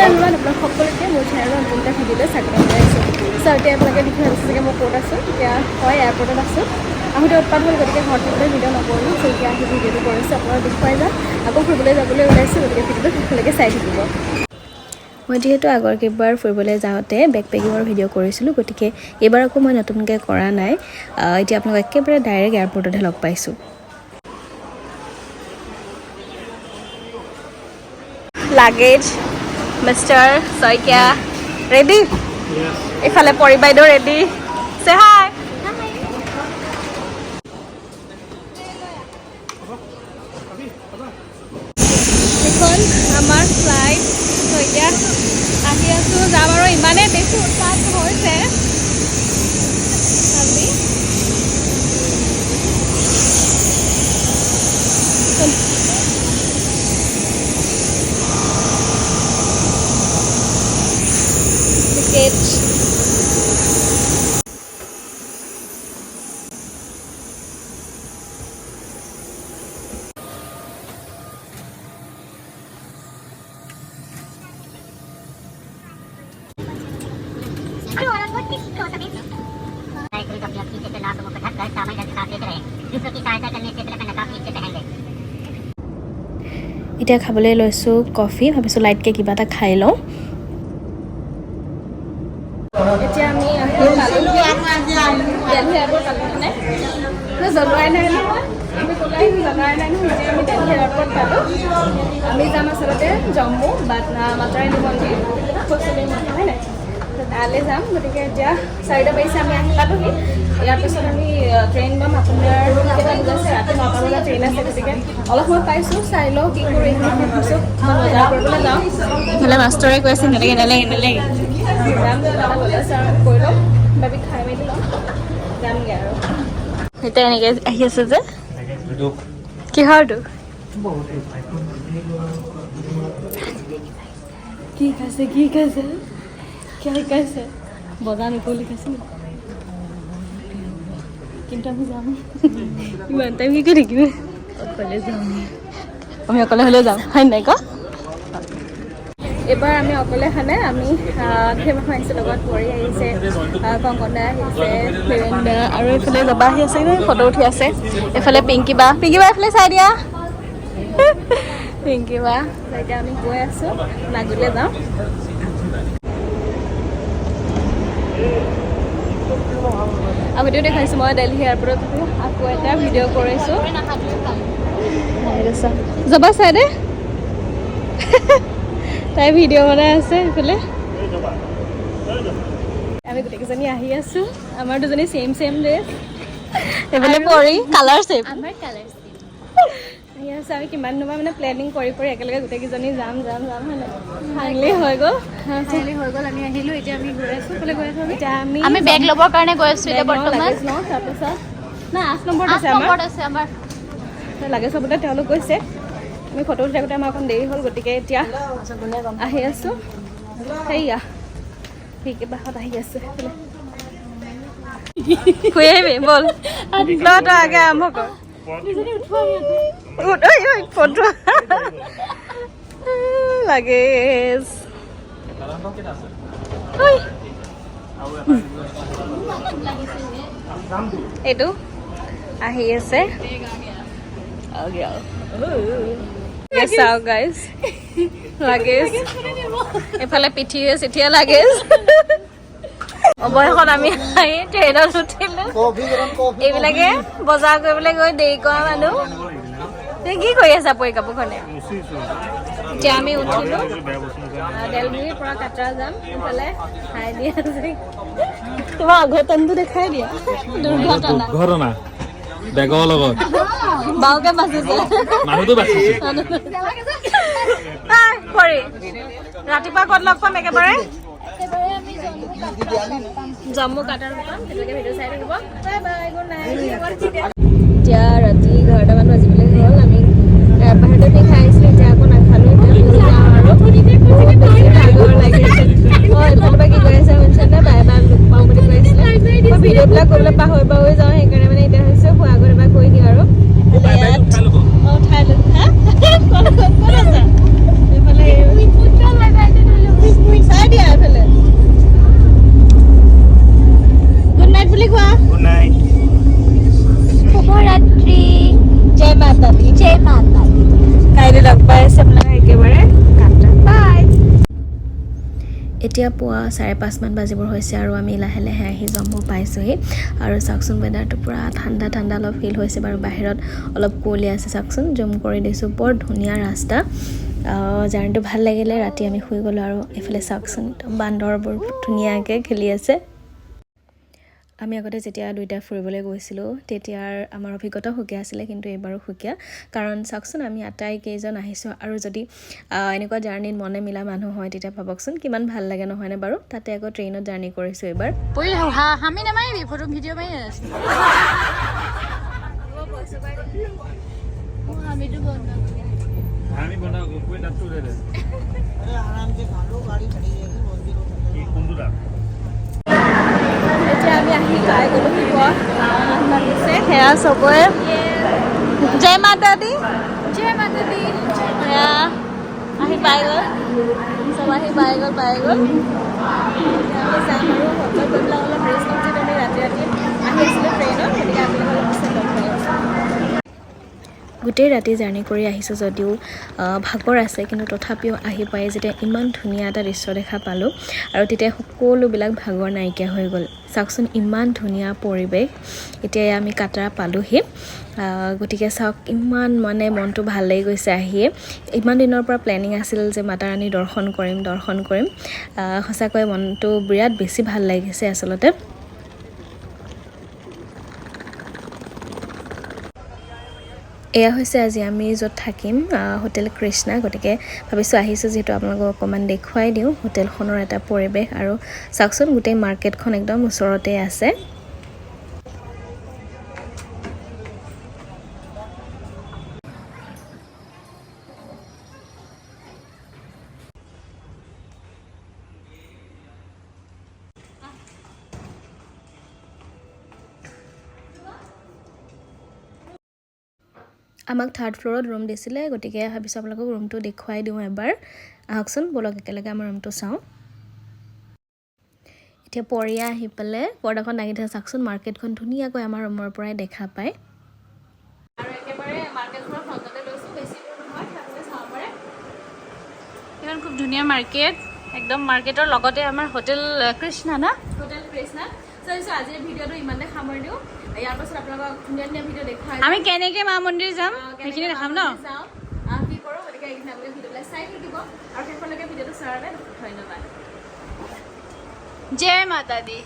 everyone আপোনাক সকলোকে মোৰ চেনেলৰ নতুন এটা ভিডিঅ'লৈ স্বাগতম জনাইছোঁ চ' এতিয়া আপোনালোকে দেখি ভাবিছে চাগে মই ক'ত আছোঁ এতিয়া হয় এয়াৰপৰ্টত আছোঁ আহোঁতে উৎপাত হ'ল গতিকে ঘৰত থাকিবলৈ ভিডিঅ' নকৰিলোঁ চ' এতিয়া আহি ভিডিঅ'টো কৰিছোঁ আপোনালোক দেখুৱাই যাম আকৌ ফুৰিবলৈ যাবলৈ ওলাইছোঁ গতিকে ভিডিঅ'টো শেষলৈকে চাই থাকিব মই যিহেতু আগৰ কেইবাৰ ফুৰিবলৈ যাওঁতে বেকপেকিঙৰ ভিডিঅ' কৰিছিলোঁ গতিকে এইবাৰ আকৌ মই নতুনকৈ কৰা নাই এতিয়া আপোনালোক একেবাৰে ডাইৰেক্ট এয়াৰপৰ্টতহে লগ পাইছোঁ লাগেজ মিষ্টাৰ শইকীয়া ৰেডি এইফালে পৰি বাইদেউ ৰেডি চে হাই এখন আমাৰ ফ্লাইট শইকীয়া আহি আছোঁ যাম আৰু ইমানেই বেছি উৎপাত হৈছে টিকেট এতিয়া খাবলৈ লৈছোঁ কফি ভাবিছোঁ লাইটকৈ কিবা এটা খাই লওঁ এতিয়া আমি দিল্লী এয়াৰপৰ্ট পালোঁনে জনোৱাই নাই নহয় আমি ক'লে জনোৱাই নাই নহয় এতিয়া আমি দিল্লী এয়াৰপৰ্ট পালোঁ আমি যাম আচলতে জম্মু মাতাৰাণী মন্দিৰ খোজকাঢ়ি মন্দিৰ হয় নাই তালৈ যাম গতিকে এতিয়া 4টা বাজিছে আমি আহি পালোঁহি ইয়াৰ পিছত আমি ট্ৰেইন পাম আপোনাৰ কেইটা বজাইছে ৰাতি 9টা বজাত ট্ৰেইন আছে গতিকে অলপ সময় পাইছোঁ চাই লওঁ কি কৰোঁ এইখিনি ভাবিছোঁ বজাৰ কৰিবলৈ যাওঁ ইফালে মাষ্টৰে কৈ আছে নেলাগে যাম বজাৰ কৰি লওঁ ভাবি খাই মেলি লওঁ যামগৈ আৰু এতিয়া এনেকৈ আহি আছে যে কিহৰ দুখ কি খাইছে কি খাইছে বজাৰ নকৰিলে খাইছে নেকি কিন্তু আমি যাম ইমান টাইম কি কৰি থাকিব অকলে যাম আমি অকলে হ'লেও যাম হয় নাই ক এইবাৰ আমি অকলে খানে আমি কেইবাখন আহিছোঁ লগত পৰি আহিছে কংকনা আহিছে ফিৰেন্দা আৰু এইফালে যাবা আহি আছে ফটো উঠি আছে এইফালে পিংকি বা এইফালে চাই দিয়া পিংকি বা এতিয়া আমি গৈ আছোঁ মাজুলীলৈ যাওঁ ভিডিঅ' দেখাইছোঁ মই দিল্লী এয়াৰপৰ্টত আকৌ এটা ভিডিঅ' কৰিছোঁ যাবা চাই দে তাই ভিডিঅ' বনাই আছে সেইফালে আমি গোটেইকেইজনী আহি আছোঁ আমাৰ দুজনী ছেম ড্ৰেছ এইফালে পৰি কালাৰ ছেম আহি আছোঁ আমি কিমান দিনৰ মানে প্লেনিং কৰি একেলগে গোটেইকেইজনী যাম হয় নাই ফাইনেলি হৈ গ'ল আমি আহিলোঁ এতিয়া আমি গৈ আছোঁ এতিয়া আমি বেগ ল'বৰ কাৰণে গৈ আছোঁ এতিয়া বৰ্তমান তাৰপিছত না 8 নম্বৰত আছে আমাৰ লাগেজ হ'বলে তেওঁলোক গৈছে আমি ফটো উঠি থাকোঁতে আমাৰ অকণ দেৰি হ'ল গতিকে এতিয়া আহি আছোঁ সেয়া বাহত আহি আছোঁ শুই আহিবি বল তই আগে আৰম্ভ কৰ ফটো লাগেজ এইটো আহি আছে চাওক গাইজ লাগেজ এইফালে পিঠিয়ে চিঠিয়ে লাগেজ অৱশেষত আমি আহি ট্ৰেইনত উঠিলোঁ এইবিলাকে বজাৰ কৰিবলৈ গৈ দেৰি কৰা মানুহ কি কৰি আছে পৰি কাপোৰখনে এতিয়া আমি উঠিলোঁ দেলহিৰ পৰা কাটৰা যাম এইফালে খাই দিয়া তোমাৰ অঘটনটো দেখাই দিয়া দুৰ্ঘটনা বেগৰ লগত বাওকে বাচিছে মানুহটো বাচিছে পৰি ৰাতিপুৱা ক'ত লগ পাম একেবাৰে জম্মু কাটাৰ পাম তেনেকৈ ভিডিঅ' চাই থাকিব বাই বাই গুড নাইট এতিয়া ৰাতি 11টা মান বাজিবলৈ হ'ল আমি বাহিৰতে নি খাই আহিছিলোঁ এতিয়া আকৌ নাখালোঁ এতিয়া যাওঁ আৰু ভাগৰ লাগিছে এইফালৰ পৰা কি কৈ আছে শুনিছেনে বাই বাই লগ পাওঁ বুলি কৈ আছিলে মই ভিডিঅ'বিলাক কৰিবলৈ পাহৰি যাওঁ সেইকাৰণে মানে এতিয়া হৈছে খোৱা আগত এবাৰ কৈ দিওঁ আৰু ঠাই এতিয়া পুৱা 5:30 মান বাজিবৰ হৈছে আৰু আমি লাহে লাহে আহি জম্মু পাইছোঁহি আৰু চাওকচোন ৱেডাৰটো পুৰা ঠাণ্ডা ঠাণ্ডা অলপ ফিল হৈছে বাৰু বাহিৰত অলপ কুঁৱলী আছে চাওকচোন জুম কৰি দিছোঁ বৰ ধুনীয়া ৰাস্তা জাৰ্ণিটো ভাল লাগিলে ৰাতি আমি শুই গ'লোঁ আৰু এইফালে চাওকচোন বান্দৰবোৰ ধুনীয়াকৈ খেলি আছে আমি আগতে যেতিয়া দুইটা ফুৰিবলৈ গৈছিলোঁ তেতিয়াৰ আমাৰ অভিজ্ঞতা সুকীয়া আছিলে কিন্তু এইবাৰো সুকীয়া কাৰণ চাওকচোন আমি আটাইকেইজন আহিছোঁ আৰু যদি এনেকুৱা জাৰ্ণিত মনে মিলা মানুহ হয় তেতিয়া ভাবকচোন কিমান ভাল লাগে নহয়নে বাৰু তাতে আকৌ ট্ৰেইনত জাৰ্ণি কৰিছোঁ এইবাৰ আমি নামাৰিবি ফটো ভিডিঅ' মাৰি আছোঁ हामी बनाओ कोई ना टूर है अरे आराम से खा लो गाड़ी खड़ी रहेगी बहुत देर होगी ये कुंदुरा এতিয়া আমি আহি পাই গ'লো লাগিছে সেয়া চবৰে জয় মাতা দি সেয়া আহি পাই গ'ল চব আহি পাই গ'ল আমি যাম আৰু হোটেল গৈ পেলাই অলপ ৰেষ্ট ল'ম যিহেতু আমি ৰাতি আহি আছিলোঁ ট্ৰেইনত গতিকে আমি অলপ পিছত লগ পাই আছোঁ গোটেই ৰাতি জাৰ্ণি কৰি আহিছোঁ যদিও ভাগৰ আছে কিন্তু তথাপিও আহি পাই যেতিয়া ইমান ধুনীয়া এটা দৃশ্য দেখা পালোঁ আৰু তেতিয়া সকলোবিলাক ভাগৰ নাইকিয়া হৈ গ'ল চাওকচোন ইমান ধুনীয়া পৰিৱেশ এতিয়া আমি কাটৰা পালোহি গতিকে চাওক ইমান মানে মনটো ভাল লাগি গৈছে আহিয়ে ইমান দিনৰ পৰা প্লেনিং আছিল যে মাতা ৰাণী দৰ্শন কৰিম সঁচাকৈ মনটো বিৰাট বেছি ভাল লাগিছে আচলতে এয়া হৈছে আজি আমি য'ত থাকিম হোটেল কৃষ্ণা গতিকে ভাবিছোঁ আহিছোঁ যিহেতু আপোনালোকক অকণমান দেখুৱাই দিওঁ হোটেলখনৰ এটা পৰিৱেশ আৰু চাওকচোন গোটেই মাৰ্কেটখন একদম ওচৰতে আছে আমাক 3rd ফ্ল'ৰত ৰুম দিছিলে গতিকে ভাবিছোঁ আপোনালোকক ৰুমটো দেখুৱাই দিওঁ এবাৰ আহকচোন বলক একেলগে আমাৰ ৰুমটো চাওঁ এতিয়া পৰিয়া আহি পেলাই পৰ্দাখন লাগি থাকে চাওকচোন মাৰ্কেটখন ধুনীয়াকৈ আমাৰ ৰুমৰ পৰাই দেখা পায় আৰু একেবাৰে মাৰ্কেটখনৰ ফ্ৰণ্টতে লৈছোঁ বেছি দূৰ নহয় আপোনালোকে চাব পাৰে ইমান খুব ধুনীয়া মাৰ্কেট একদম মাৰ্কেটৰ লগতে আমাৰ হোটেল কৃষ্ণা না হোটেল কৃষ্ণা চাইছোঁ আজিৰ ভিডিঅ'টো ইমানে সামৰি দিওঁ ইয়াৰ পাছত আপোনালোকক ধুনীয়া ধুনীয়া ভিডিঅ' দেখুৱাই আমি কেনেকৈ মা মন্দিৰ যাম সেইখিনি দেখাম ন কি কৰোঁ গতিকে এইখিনি আপোনালোকে ভিডিঅ'বিলাক চাই থাকিব আৰু শেষলৈকে ভিডিঅ'টো চোৱাৰ বাবে ধন্যবাদ জয় মাতা দি